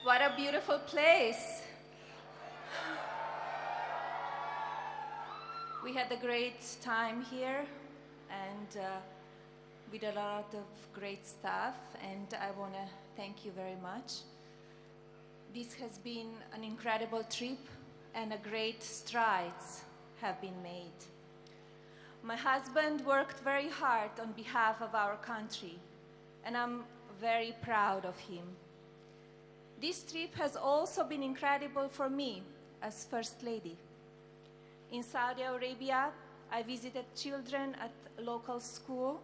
What a beautiful place. We had a great time here and we did a lot of great stuff, and I want to thank you very much. This has been an incredible trip and a great strides have been made. My husband worked very hard on behalf of our country, and I'm very proud of him. This trip has also been incredible for me as First Lady. In Saudi Arabia, I visited children at a local school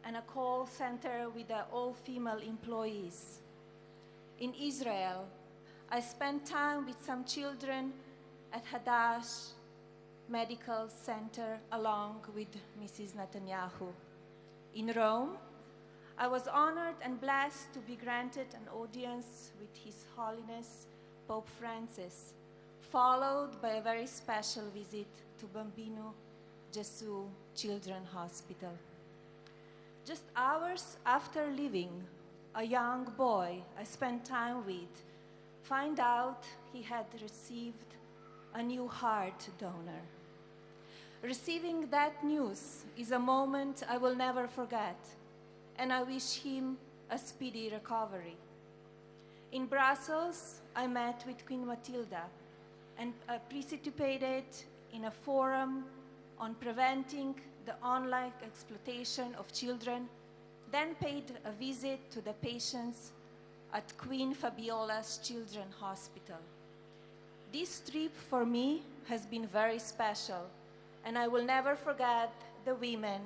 and a call center with all-female employees. In Israel, I spent time with some children at Hadash Medical Center along with Mrs. Netanyahu. In Rome, I was honored and blessed to be granted an audience with His Holiness Pope Francis, followed by a very special visit to Bambino Gesù Children's Hospital. Just hours after leaving, a young boy I spent time with found out he had received a new heart donor. Receiving that news is a moment I will never forget, and I wish him a speedy recovery. In Brussels, I met with Queen Matilda and participated in a forum on preventing the online exploitation of children, then paid a visit to the patients at Queen Fabiola's Children's Hospital. This trip for me has been very special, and I will never forget the women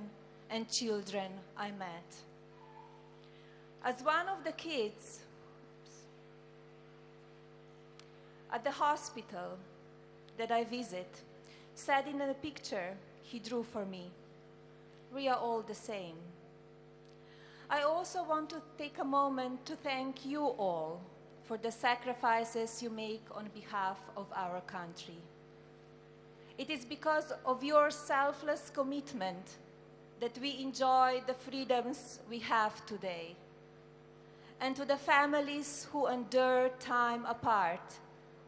and children I met. As one of the kids at the hospital that I visit said in a picture he drew for me, "We are all the same." I also want to take a moment to thank you all for the sacrifices you make on behalf of our country. It is because of your selfless commitment that we enjoy the freedoms we have today. And to the families who endure time apart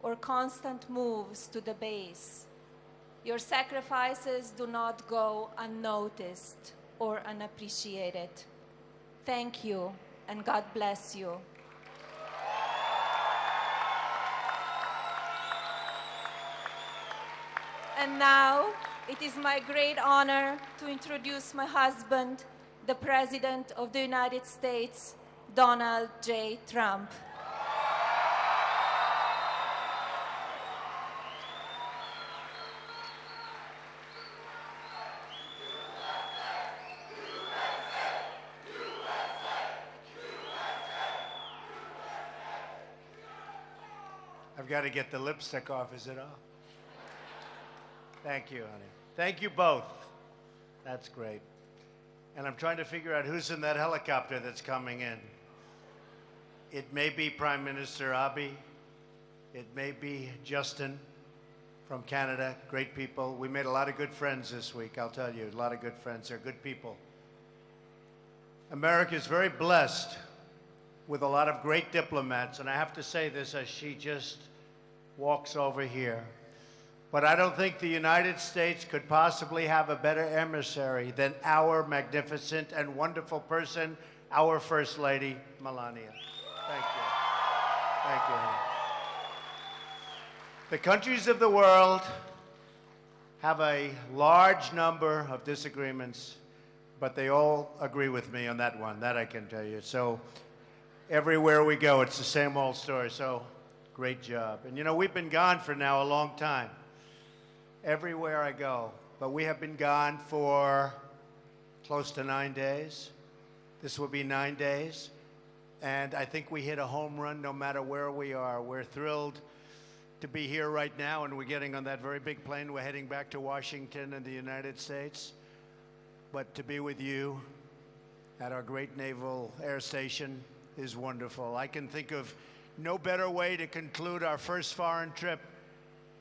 or constant moves to the base, your sacrifices do not go unnoticed or unappreciated. Thank you, and God bless you. And now, it is my great honor to introduce my husband, the President of the United States, Donald J. Trump. I've got to get the lipstick off, is it all? Thank you, honey. Thank you both. That's great. And I'm trying to figure out who's in that helicopter that's coming in. It may be Prime Minister Abiy. It may be Justin from Canada. Great people. We made a lot of good friends this week, I'll tell you. A lot of good friends. They're good people. America is very blessed with a lot of great diplomats, and I have to say this as she just walks over here. But I don't think the United States could possibly have a better emissary than our magnificent and wonderful person, our First Lady, Melania. Thank you. Thank you, honey. The countries of the world have a large number of disagreements, but they all agree with me on that one. That I can tell you. So everywhere we go, it's the same old story. So great job. And you know, we've been gone for now a long time. Everywhere I go. But we have been gone for close to 9 days. This will be 9 days. And I think we hit a home run no matter where we are. We're thrilled to be here right now, and we're getting on that very big plane. We're heading back to Washington and the United States. But to be with you at our great Naval Air Station is wonderful. I can think of no better way to conclude our first foreign trip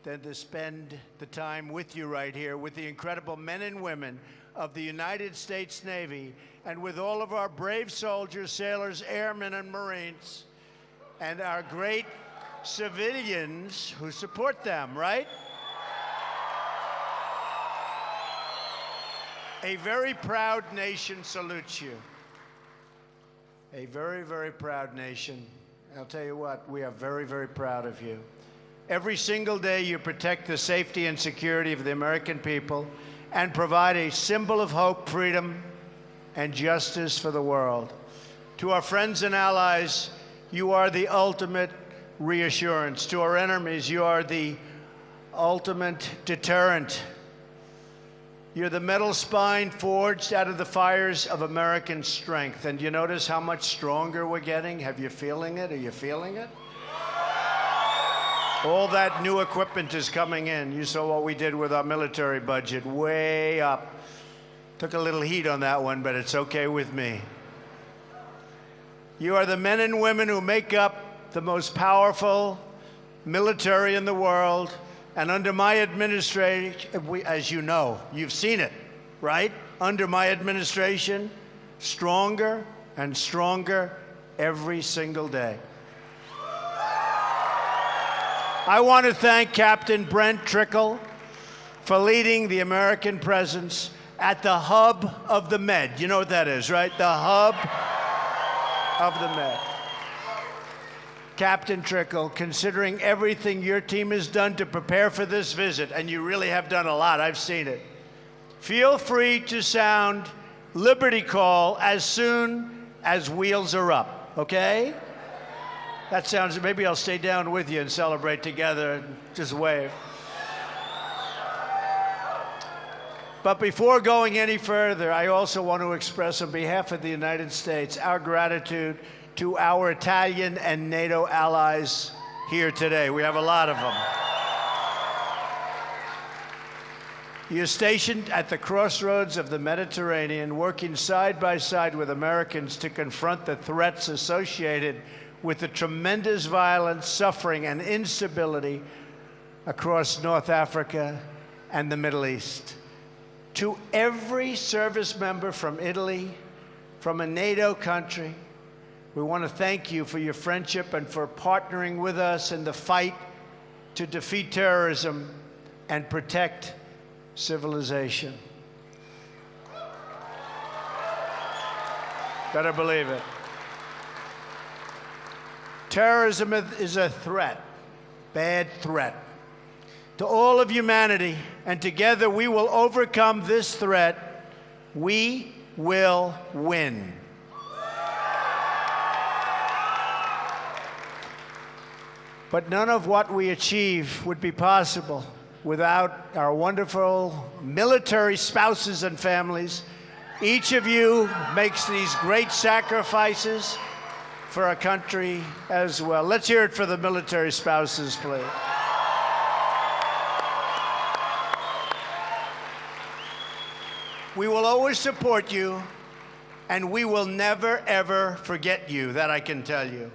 than to spend the time with you right here, with the incredible men and women of the United States Navy, and with all of our brave soldiers, sailors, airmen, and Marines and our great civilians who support them, right? A very proud nation salutes you. A very, very proud nation. I'll tell you what, we are very, very proud of you. Every single day you protect the safety and security of the American people and provide a symbol of hope, freedom, and justice for the world. To our friends and allies, you are the ultimate reassurance. To our enemies, you are the ultimate deterrent. You're the metal spine forged out of the fires of American strength. And you notice how much stronger we're getting? Have you feeling it? Are you feeling it? All that new equipment is coming in. You saw what we did with our military budget, way up. Took a little heat on that one, but it's okay with me. You are the men and women who make up the most powerful military in the world. And under my administration, as you know, you've seen it, right? Under my administration, stronger and stronger every single day. I want to thank Captain Brent Trickle for leading the American presence at the hub of the Med. You know what that is, right? The hub of the Med. Captain Trickle, considering everything your team has done to prepare for this visit, and you really have done a lot, I've seen it, feel free to sound Liberty Call as soon as wheels are up, okay? That sounds, maybe I'll stay down with you and celebrate together and just wave. But before going any further, I also want to express on behalf of the United States our gratitude to our Italian and NATO allies here today. We have a lot of them. You're stationed at the crossroads of the Mediterranean, working side by side with Americans to confront the threats associated with the tremendous violence, suffering, and instability across North Africa and the Middle East. To every service member from Italy, from a NATO country, we want to thank you for your friendship and for partnering with us in the fight to defeat terrorism and protect civilization. Better believe it. Terrorism is a threat, bad threat, to all of humanity, and together we will overcome this threat. We will win. But none of what we achieve would be possible without our wonderful military spouses and families. Each of you makes these great sacrifices for our country as well. Let's hear it for the military spouses, please. We will always support you, and we will never, ever forget you, that I can tell you.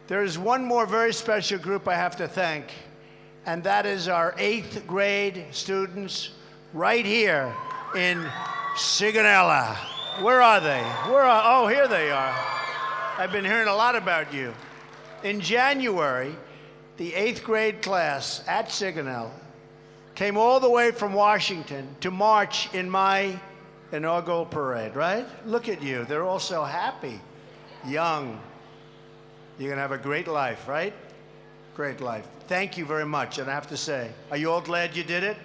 There is one more very special group I have to thank, and that is our 8th grade students right here in Sigonella. Where are they? Oh, here they are. I've been hearing a lot about you. In January, the 8th grade class at Sigonella came all the way from Washington to march in my inaugural parade, right? Look at you. They're all so happy, young. You're going to have a great life, right? Great life. Thank you very much. And I have to say, are you all glad you did it?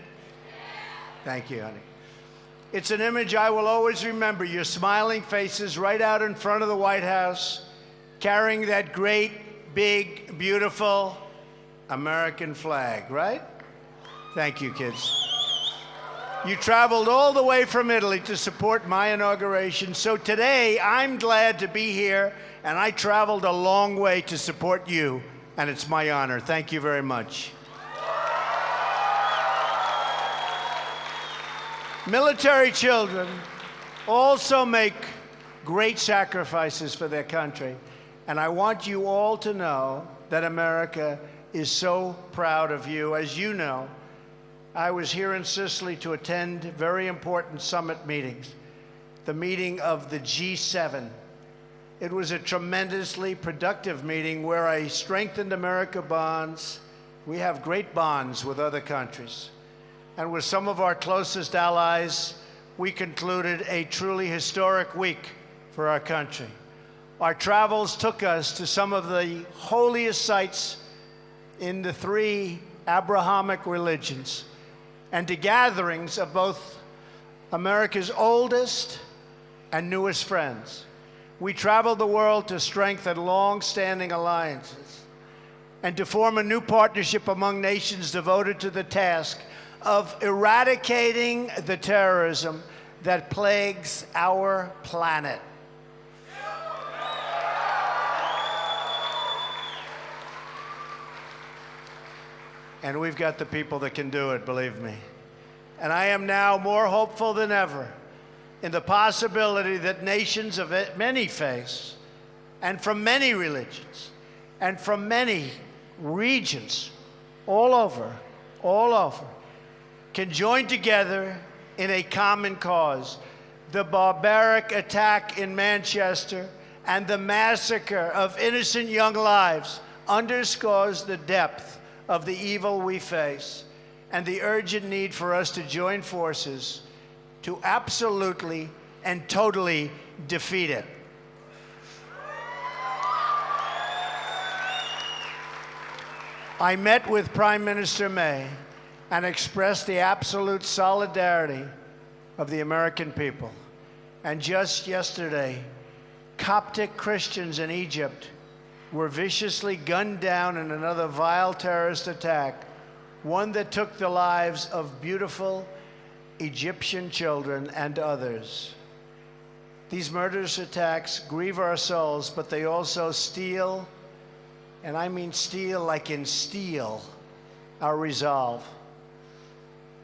Thank you, honey. It's an image I will always remember, your smiling faces right out in front of the White House, carrying that great, big, beautiful American flag, right? Thank you, kids. You traveled all the way from Italy to support my inauguration. So today, I'm glad to be here, and I traveled a long way to support you, and it's my honor. Thank you very much. Military children also make great sacrifices for their country, and I want you all to know that America is so proud of you. As you know, I was here in Sicily to attend very important summit meetings, the meeting of the G7. It was a tremendously productive meeting where I strengthened America bonds. We have great bonds with other countries. And with some of our closest allies, we concluded a truly historic week for our country. Our travels took us to some of the holiest sites in the three Abrahamic religions and to gatherings of both America's oldest and newest friends. We traveled the world to strengthen long-standing alliances and to form a new partnership among nations devoted to the task of eradicating the terrorism that plagues our planet. And we've got the people that can do it, believe me. And I am now more hopeful than ever in the possibility that nations of many faiths and from many religions and from many regions all over, can join together in a common cause. The barbaric attack in Manchester and the massacre of innocent young lives underscores the depth of the evil we face and the urgent need for us to join forces to absolutely and totally defeat it. I met with Prime Minister May and expressed the absolute solidarity of the American people. And just yesterday, Coptic Christians in Egypt were viciously gunned down in another vile terrorist attack, one that took the lives of beautiful Egyptian children and others. These murderous attacks grieve our souls, but they also steal, and I mean steal like in steel, our resolve.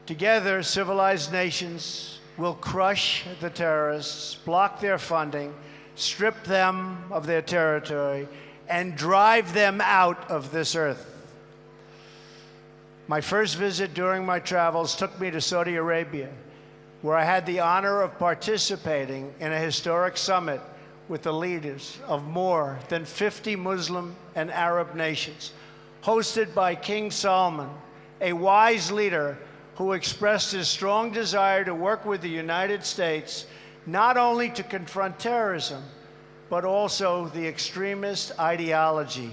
Together, civilized nations will crush the terrorists, block their funding, strip them of their territory, and drive them out of this earth. My first visit during my travels took me to Saudi Arabia, where I had the honor of participating in a historic summit with the leaders of more than 50 Muslim and Arab nations, hosted by King Salman, a wise leader who expressed his strong desire to work with the United States not only to confront terrorism, but also the extremist ideology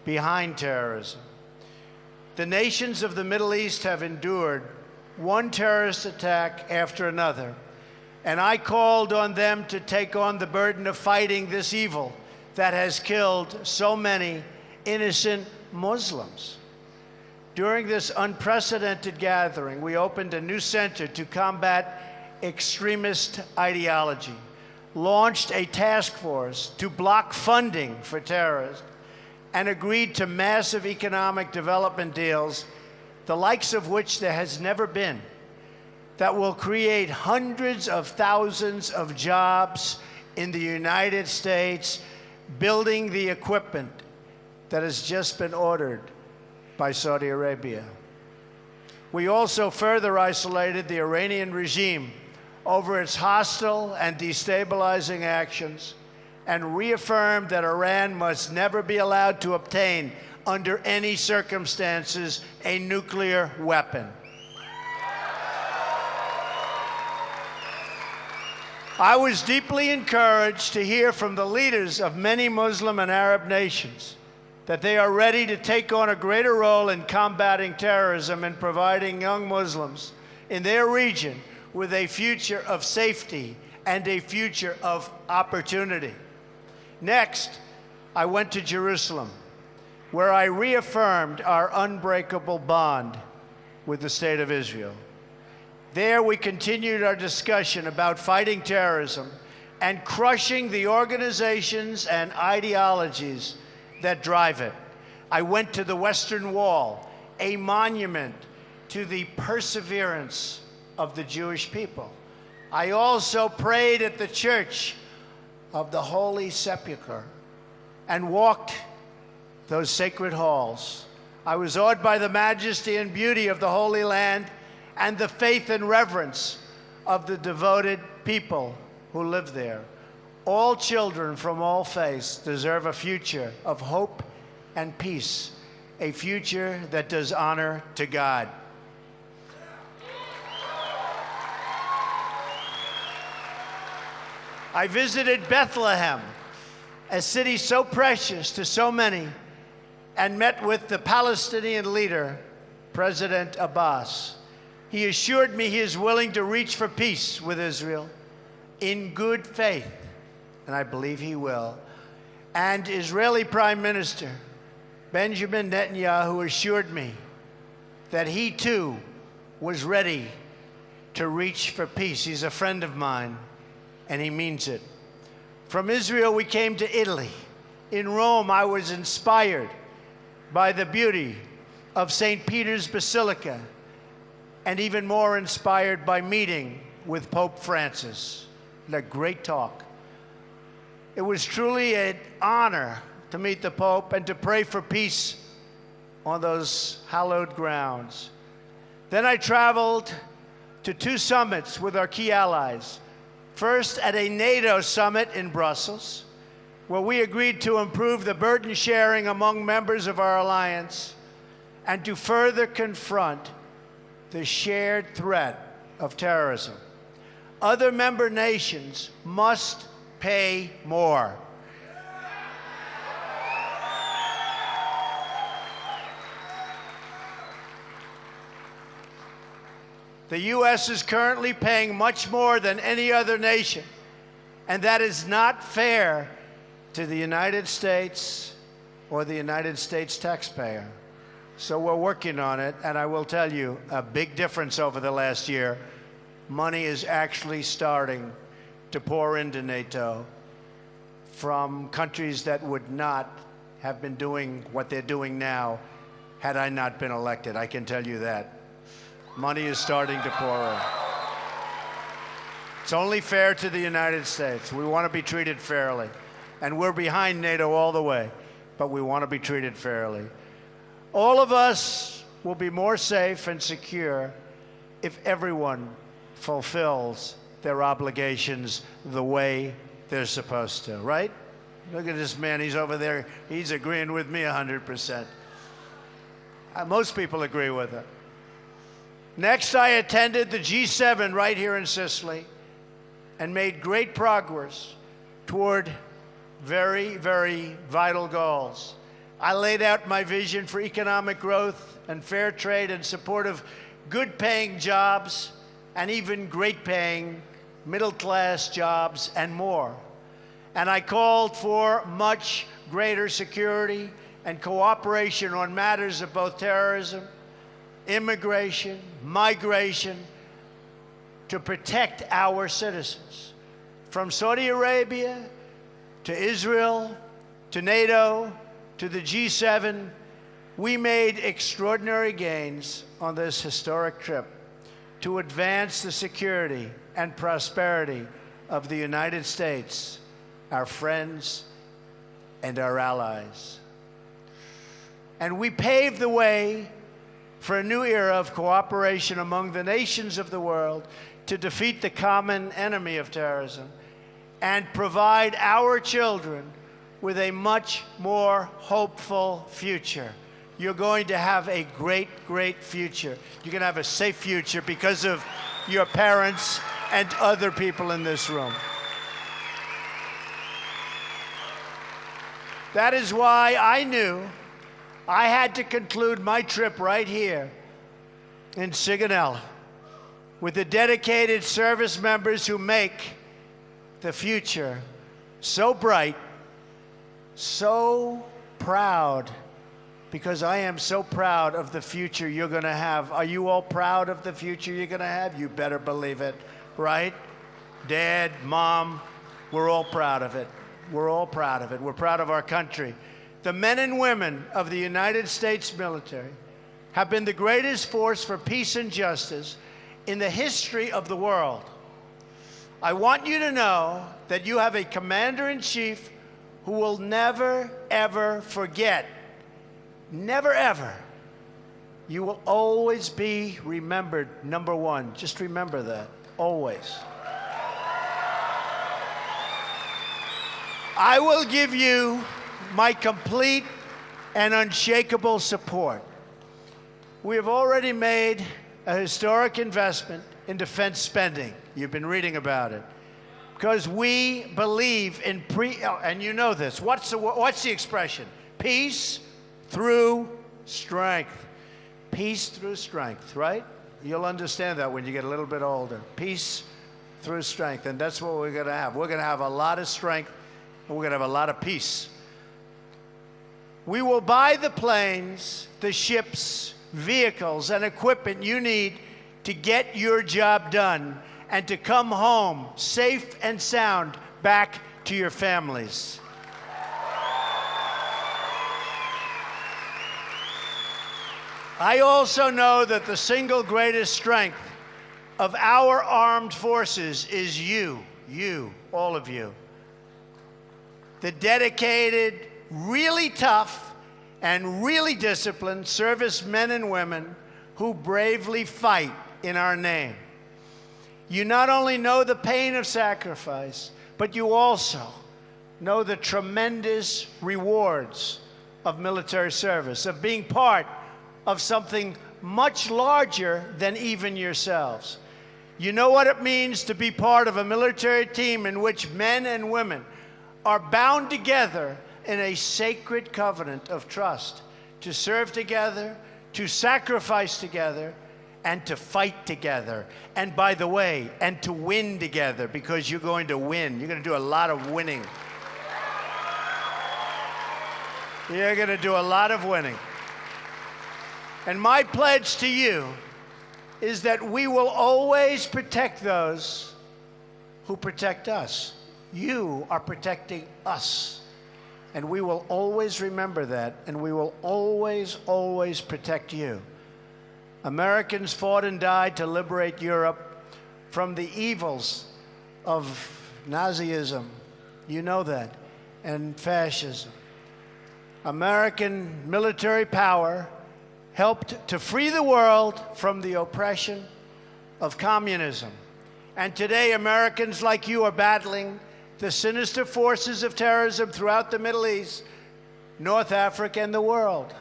behind terrorism. The nations of the Middle East have endured one terrorist attack after another, and I called on them to take on the burden of fighting this evil that has killed so many innocent Muslims. During this unprecedented gathering, we opened a new center to combat extremist ideology, launched a task force to block funding for terrorists, and agreed to massive economic development deals, the likes of which there has never been, that will create hundreds of thousands of jobs in the United States, building the equipment that has just been ordered by Saudi Arabia. We also further isolated the Iranian regime over its hostile and destabilizing actions and reaffirmed that Iran must never be allowed to obtain, under any circumstances, a nuclear weapon. I was deeply encouraged to hear from the leaders of many Muslim and Arab nations that they are ready to take on a greater role in combating terrorism and providing young Muslims in their region with a future of safety and a future of opportunity. Next, I went to Jerusalem, where I reaffirmed our unbreakable bond with the State of Israel. There, we continued our discussion about fighting terrorism and crushing the organizations and ideologies that drive it. I went to the Western Wall, a monument to the perseverance of the Jewish people. I also prayed at the Church of the Holy Sepulchre and walked those sacred halls. I was awed by the majesty and beauty of the Holy Land and the faith and reverence of the devoted people who live there. All children from all faiths deserve a future of hope and peace, a future that does honor to God. I visited Bethlehem, a city so precious to so many, and met with the Palestinian leader, President Abbas. He assured me he is willing to reach for peace with Israel in good faith, and I believe he will. And Israeli Prime Minister Benjamin Netanyahu assured me that he too was ready to reach for peace. He's a friend of mine, and he means it. From Israel, we came to Italy. In Rome, I was inspired by the beauty of St. Peter's Basilica, and even more inspired by meeting with Pope Francis. A great talk. It was truly an honor to meet the Pope and to pray for peace on those hallowed grounds. Then I traveled to 2 summits with our key allies. First, at a NATO summit in Brussels, where we agreed to improve the burden sharing among members of our alliance and to further confront the shared threat of terrorism. Other member nations must pay more. The U.S. is currently paying much more than any other nation, and that is not fair to the United States or the United States taxpayer. So we're working on it, and I will tell you a big difference over the last year. Money is actually starting to pour into NATO from countries that would not have been doing what they're doing now had I not been elected. I can tell you that. Money is starting to pour in. It's only fair to the United States. We want to be treated fairly. And we're behind NATO all the way, but we want to be treated fairly. All of us will be more safe and secure if everyone fulfills their obligations the way they're supposed to, right? Look at this man, he's over there. He's agreeing with me 100%. Most people agree with it. Next, I attended the G7 right here in Sicily and made great progress toward very, very vital goals. I laid out my vision for economic growth and fair trade in support of good-paying jobs and even great-paying middle-class jobs and more. And I called for much greater security and cooperation on matters of both terrorism, immigration, migration, to protect our citizens. From Saudi Arabia to Israel to NATO to the G7, we made extraordinary gains on this historic trip to advance the security and prosperity of the United States, our friends, and our allies. And we paved the way for a new era of cooperation among the nations of the world to defeat the common enemy of terrorism and provide our children with a much more hopeful future. You're going to have a great, great future. You're going to have a safe future because of your parents and other people in this room. That is why I knew I had to conclude my trip right here in Sigonella with the dedicated service members who make the future so bright, so proud, because I am so proud of the future you're going to have. Are you all proud of the future you're going to have? You better believe it, right? Dad, Mom, we're all proud of it. We're all proud of it. We're proud of our country. The men and women of the United States military have been the greatest force for peace and justice in the history of the world. I want you to know that you have a commander-in-chief who will never, ever forget. Never, ever. You will always be remembered number one. Just remember that, always. I will give you my complete and unshakable support. We have already made a historic investment in defense spending. You've been reading about it. Because we believe in and you know this. What's the expression? Peace through strength. Peace through strength, right? You'll understand that when you get a little bit older. Peace through strength, and that's what we're going to have. We're going to have a lot of strength, and we're going to have a lot of peace. We will buy the planes, the ships, vehicles, and equipment you need to get your job done and to come home safe and sound back to your families. I also know that the single greatest strength of our armed forces is you, all of you. The dedicated, really tough, and really disciplined servicemen and women who bravely fight in our name. You not only know the pain of sacrifice, but you also know the tremendous rewards of military service, of being part of something much larger than even yourselves. You know what it means to be part of a military team in which men and women are bound together in a sacred covenant of trust, to serve together, to sacrifice together, and to fight together. And by the way, and to win together, because you're going to win. You're going to do a lot of winning. You're going to do a lot of winning. And my pledge to you is that we will always protect those who protect us. You are protecting us. And we will always remember that, and we will always, always protect you. Americans fought and died to liberate Europe from the evils of Nazism. You know that. And fascism. American military power helped to free the world from the oppression of communism. And today, Americans like you are battling the sinister forces of terrorism throughout the Middle East, North Africa, and the world.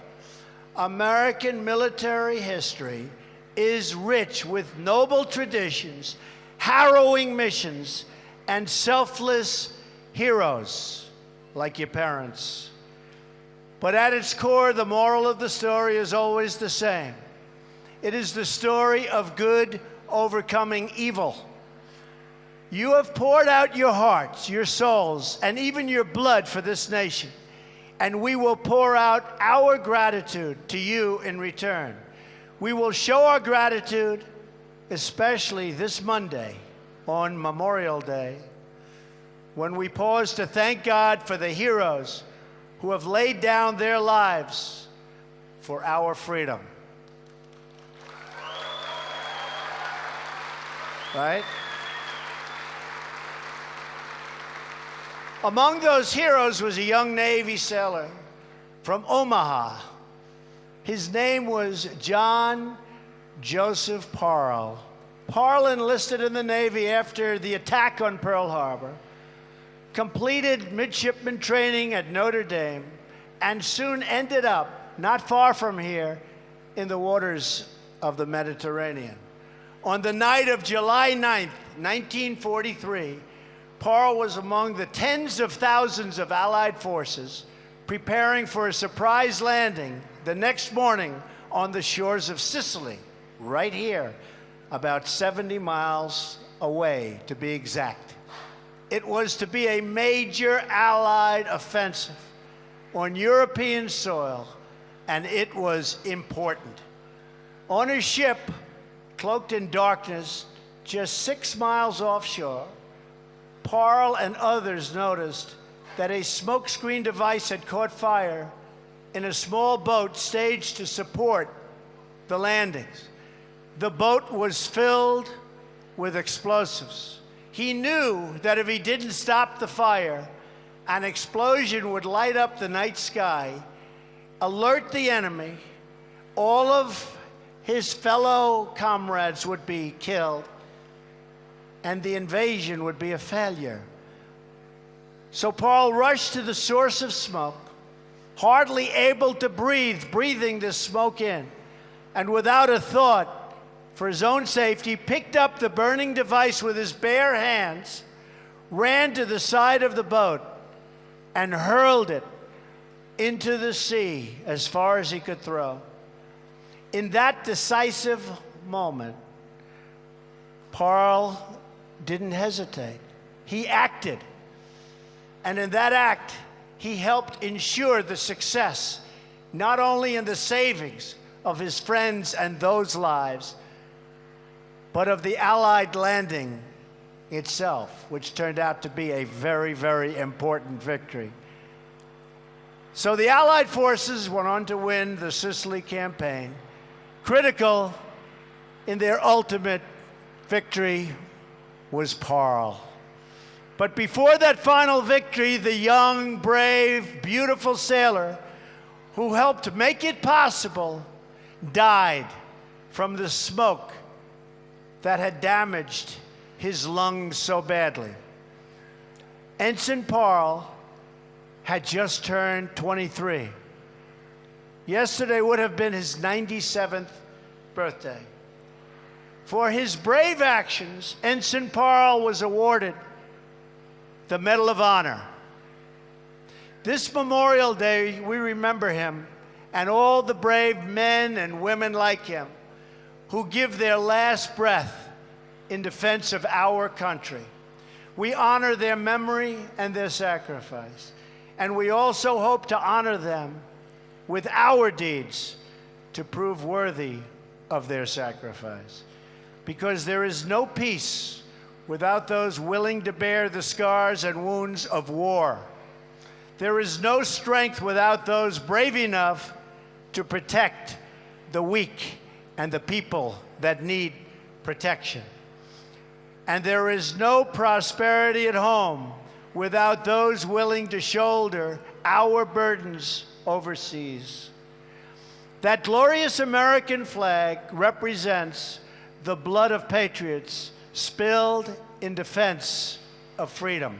American military history is rich with noble traditions, harrowing missions, and selfless heroes like your parents. But at its core, the moral of the story is always the same. It is the story of good overcoming evil. You have poured out your hearts, your souls, and even your blood for this nation, and we will pour out our gratitude to you in return. We will show our gratitude, especially this Monday on Memorial Day, when we pause to thank God for the heroes who have laid down their lives for our freedom. Right? Among those heroes was a young Navy sailor from Omaha. His name was John Joseph Parle. Parle enlisted in the Navy after the attack on Pearl Harbor, completed midshipman training at Notre Dame, and soon ended up not far from here in the waters of the Mediterranean. On the night of July 9th, 1943, Parle was among the tens of thousands of Allied forces preparing for a surprise landing the next morning on the shores of Sicily, right here, about 70 miles away, to be exact. It was to be a major Allied offensive on European soil, and it was important. On a ship cloaked in darkness just 6 miles offshore, Parle and others noticed that a smokescreen device had caught fire in a small boat staged to support the landings. The boat was filled with explosives. He knew that if he didn't stop the fire, an explosion would light up the night sky, alert the enemy, all of his fellow comrades would be killed, and the invasion would be a failure. So Paul rushed to the source of smoke, hardly able to breathe, breathing the smoke in, and without a thought for his own safety, picked up the burning device with his bare hands, ran to the side of the boat, and hurled it into the sea as far as he could throw. In that decisive moment, Paul didn't hesitate. He acted. And in that act, he helped ensure the success, not only in the savings of his friends and those lives, but of the Allied landing itself, which turned out to be a very, very important victory. So the Allied forces went on to win the Sicily campaign. Critical in their ultimate victory was Paul. But before that final victory, the young, brave, beautiful sailor who helped make it possible died from the smoke that had damaged his lungs so badly. Ensign Paul had just turned 23. Yesterday would have been his 97th birthday. For his brave actions, Ensign Paul was awarded the Medal of Honor. This Memorial Day, we remember him and all the brave men and women like him who give their last breath in defense of our country. We honor their memory and their sacrifice. And we also hope to honor them with our deeds to prove worthy of their sacrifice. Because there is no peace without those willing to bear the scars and wounds of war. There is no strength without those brave enough to protect the weak and the people that need protection. And there is no prosperity at home without those willing to shoulder our burdens overseas. That glorious American flag represents the blood of patriots spilled in defense of freedom.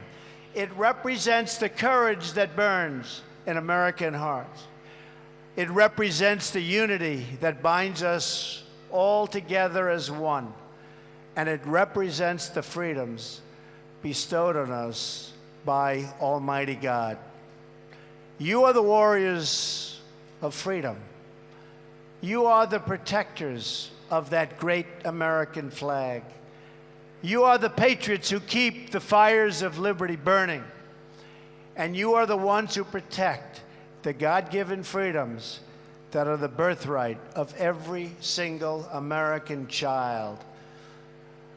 It represents the courage that burns in American hearts. It represents the unity that binds us all together as one. And it represents the freedoms bestowed on us by Almighty God. You are the warriors of freedom. You are the protectors of that great American flag. You are the patriots who keep the fires of liberty burning. And you are the ones who protect the God-given freedoms that are the birthright of every single American child.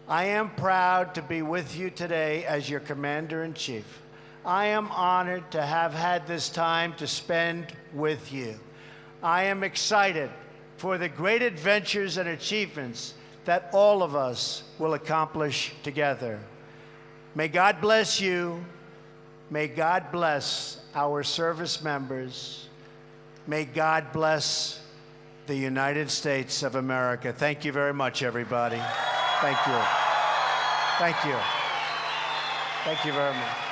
I am proud to be with you today as your Commander-in-Chief. I am honored to have had this time to spend with you. I am excited for the great adventures and achievements that all of us will accomplish together. May God bless you. May God bless our service members. May God bless the United States of America. Thank you very much, everybody. Thank you. Thank you. Thank you very much.